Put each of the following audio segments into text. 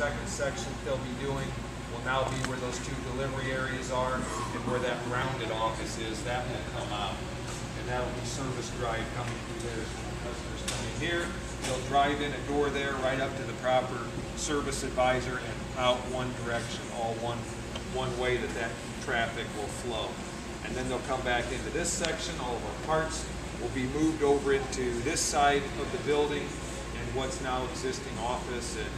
second section they'll be doing will now be where those two delivery areas are, and where that rounded office is, that will come out. And that'll be service drive coming through there. So when customers come in here, they'll drive in a door there right up to the proper service advisor and out one direction, all one way that traffic will flow. And then they'll come back into this section. All of our parts will be moved over into this side of the building, and what's now existing office and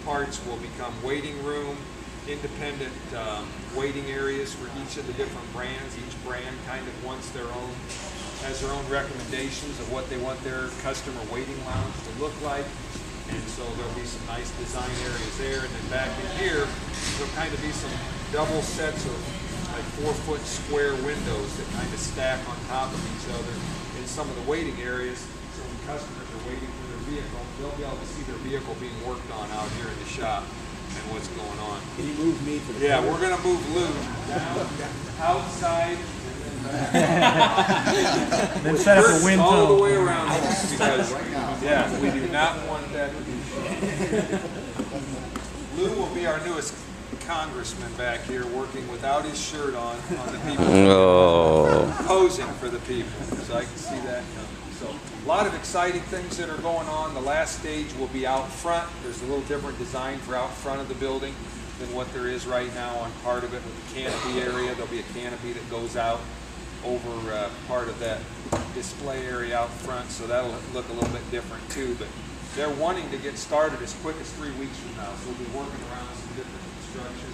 parts will become waiting room, independent waiting areas for each of the different brands. Each brand kind of has their own recommendations of what they want their customer waiting lounge to look like. And so there'll be some nice design areas there. And then back in here, there'll kind of be some double sets of like 4-foot square windows that kind of stack on top of each other in some of the waiting areas. So when customers are waiting for their vehicle, they'll be able to see their vehicle being worked on out here in the shop and what's going on. Can you move me to the corner? We're going to move Lou down outside and then set up a wind tunnel all the way around because we do not want that to be. Lou will be our newest congressman back here, working without his shirt on the people, posing for the people. So I can see that coming. So a lot of exciting things that are going on. The last stage will be out front. There's a little different design for out front of the building than what there is right now on part of it with the canopy area. There'll be a canopy that goes out over part of that display area out front, so that'll look a little bit different too. But they're wanting to get started as quick as 3 weeks from now, so we'll be working around some different construction.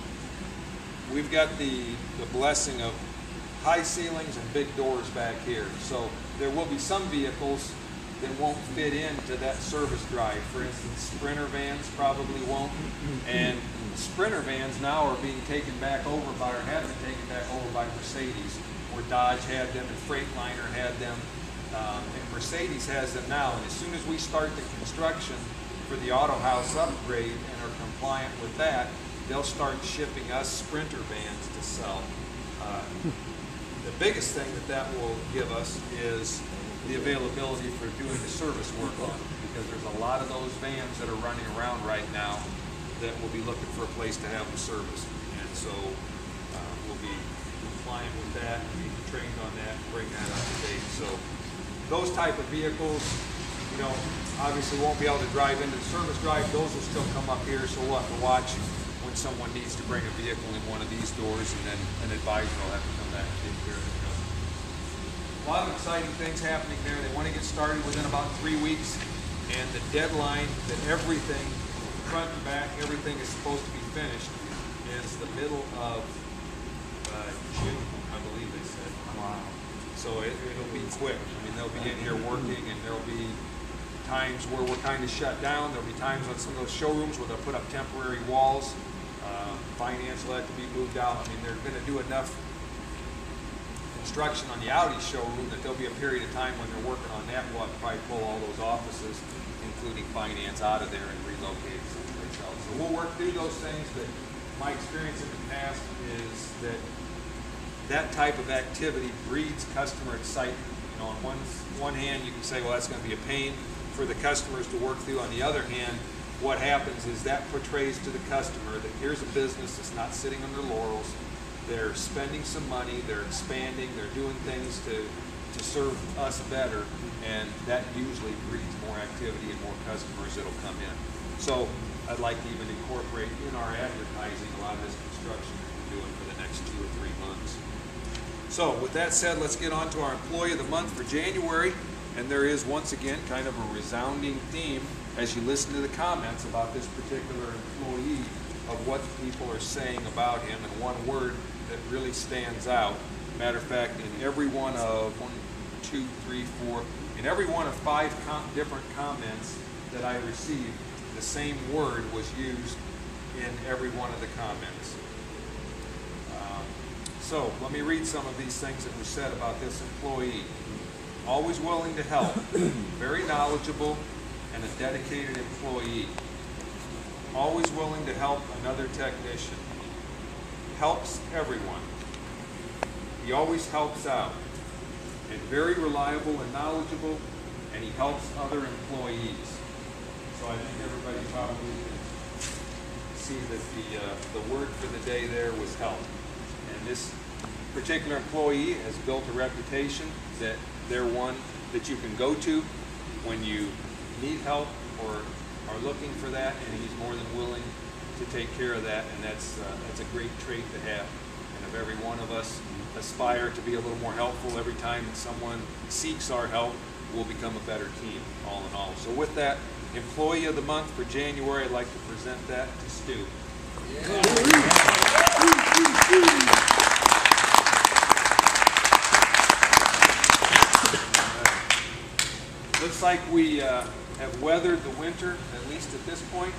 We've got the blessing of high ceilings and big doors back here, so there will be some vehicles that won't fit into that service drive. For instance, Sprinter vans probably won't, and Sprinter vans now are being taken back over by, or have been taken back over by Mercedes, where Dodge had them and Freightliner had them, and Mercedes has them now. And as soon as we start the construction for the AUTOHAUS upgrade and are compliant with that, they'll start shipping us Sprinter vans to sell. The biggest thing that will give us is the availability for doing the service work on them, because there's a lot of those vans that are running around right now that will be looking for a place to have them serviced. And so we'll be compliant with that, and be trained on that, and bring that up to date. So those type of vehicles, obviously won't be able to drive into the service drive. Those will still come up here, so we'll have to watch when someone needs to bring a vehicle in one of these doors, and then an advisor will have to come back and take care of it. A lot of exciting things happening there. They want to get started within about 3 weeks, and the deadline that everything, front and back, everything is supposed to be finished is the middle of June, I believe they said. Wow. So it'll be quick. I mean, they'll be in here working, and there'll be times where we're kind of shut down. There'll be times on some of those showrooms where they'll put up temporary walls. Finance will have to be moved out. I mean, they're going to do enough construction on the Audi showroom that there'll be a period of time when they're working on that. We'll have to probably pull all those offices, including finance, out of there and relocate someplace else. So we'll work through those things, but my experience in the past is that type of activity breeds customer excitement. On one hand, you can say, well, that's going to be a pain for the customers to work through. On the other hand, what happens is that portrays to the customer that here's a business that's not sitting on their laurels. They're spending some money, they're expanding, they're doing things to serve us better, and that usually breeds more activity and more customers that'll come in. So I'd like to even incorporate in our advertising a lot of this construction that we're doing for the next 2 or 3 months. So with that said, let's get on to our Employee of the Month for January. And there is, once again, kind of a resounding theme as you listen to the comments about this particular employee of what people are saying about him, and one word that really stands out. Matter of fact, in every one of 5 different comments that I received, the same word was used in every one of the comments. So let me read some of these things that were said about this employee. Always willing to help, very knowledgeable, and a dedicated employee. Always willing to help another technician. Helps everyone. He always helps out. And very reliable and knowledgeable, and he helps other employees. So I think everybody probably can see that the word for the day there was help. And this particular employee has built a reputation that they're one that you can go to when you need help or are looking for that, and he's more than willing to take care of that, and that's a great trait to have. And if every one of us aspire to be a little more helpful every time that someone seeks our help, we'll become a better team all in all. So with that, Employee of the Month for January, I'd like to present that to Stu. Looks like we have weathered the winter, at least at this point.